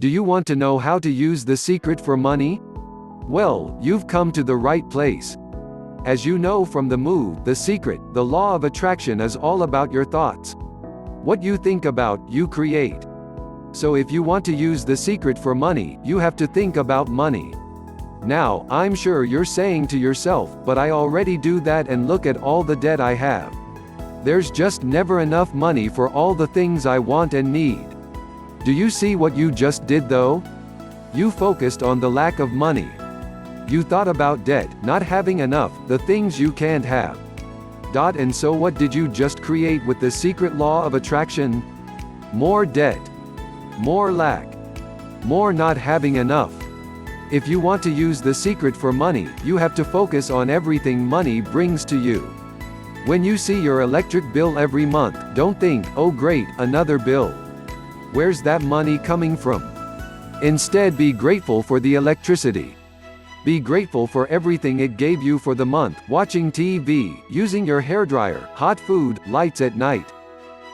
Do you want to know how to use the secret for money? Well, you've come to the right place. As you know from the move, The Secret, the law of attraction is all about your thoughts. What you think about, you create. So if you want to use the secret for money, you have to think about money. Now, I'm sure you're saying to yourself, but I already do that and look at all the debt I have. There's just never enough money for all the things I want and need. Do you see what you just did though? You focused on the lack of money. You thought about debt, not having enough, the things you can't have. And so what did you just create with the secret law of attraction? More debt. More lack. More not having enough. If you want to use the secret for money, you have to focus on everything money brings to you. When you see your electric bill every month, don't think, oh great, another bill. Where's that money coming from? Instead, be grateful for the electricity. Be grateful for everything it gave you for the month, watching TV, using your hairdryer, hot food, lights at night.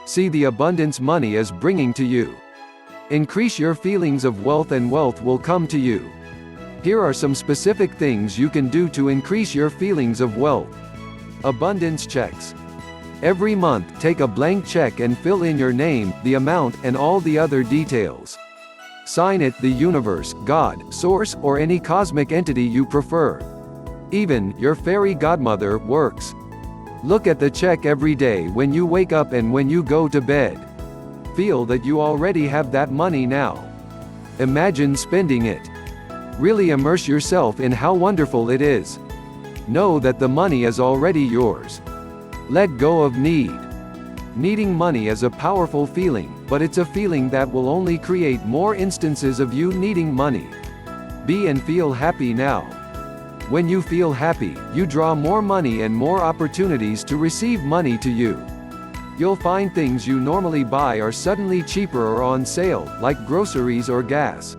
See the abundance money is bringing to you. Increase your feelings of wealth and wealth will come to you. Here are some specific things you can do to increase your feelings of wealth. Abundance checks. Every month, take a blank check and fill in your name, the amount, and all the other details. Sign it, the universe, God, source, or any cosmic entity you prefer. Even your fairy godmother works. Look at the check every day when you wake up and when you go to bed. Feel that you already have that money now. Imagine spending it. Really immerse yourself in how wonderful it is. Know that the money is already yours. Let go of need. Needing money is a powerful feeling, but it's a feeling that will only create more instances of you needing money. Be and feel happy now. When you feel happy, you draw more money and more opportunities to receive money to you. You'll find things you normally buy are suddenly cheaper or on sale, like groceries or gas.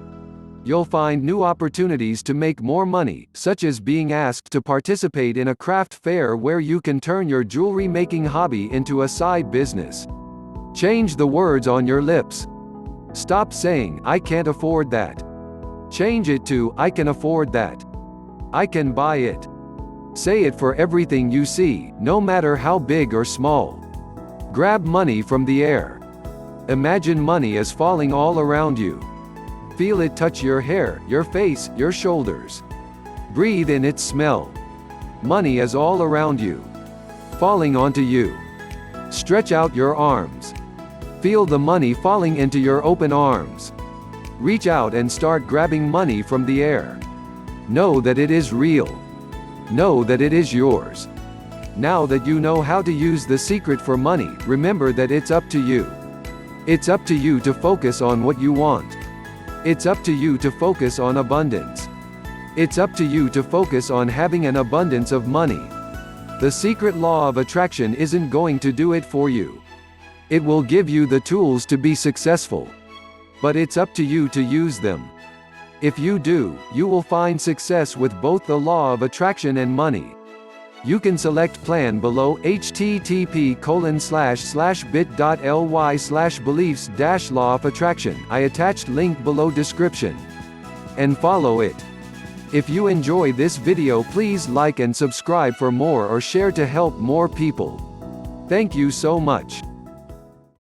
You'll find new opportunities to make more money, such as being asked to participate in a craft fair where you can turn your jewelry making hobby into a side business. Change the words on your lips. Stop saying, I can't afford that. Change it to, I can afford that. I can buy it. Say it for everything you see, no matter how big or small. Grab money from the air. Imagine money is falling all around you. Feel it touch your hair, your face, your shoulders. Breathe in its smell. Money is all around you. Falling onto you. Stretch out your arms. Feel the money falling into your open arms. Reach out and start grabbing money from the air. Know that it is real. Know that it is yours. Now that you know how to use the secret for money, remember that it's up to you. It's up to you to focus on what you want. It's up to you to focus on abundance. It's up to you to focus on having an abundance of money. The secret law of attraction isn't going to do it for you. It will give you the tools to be successful. But it's up to you to use them. If you do, you will find success with both the law of attraction and money. You can select plan below http://bit.ly/beliefs-law of attraction. I attached link below description. And follow it. If you enjoy this video, please like and subscribe for more or share to help more people. Thank you so much.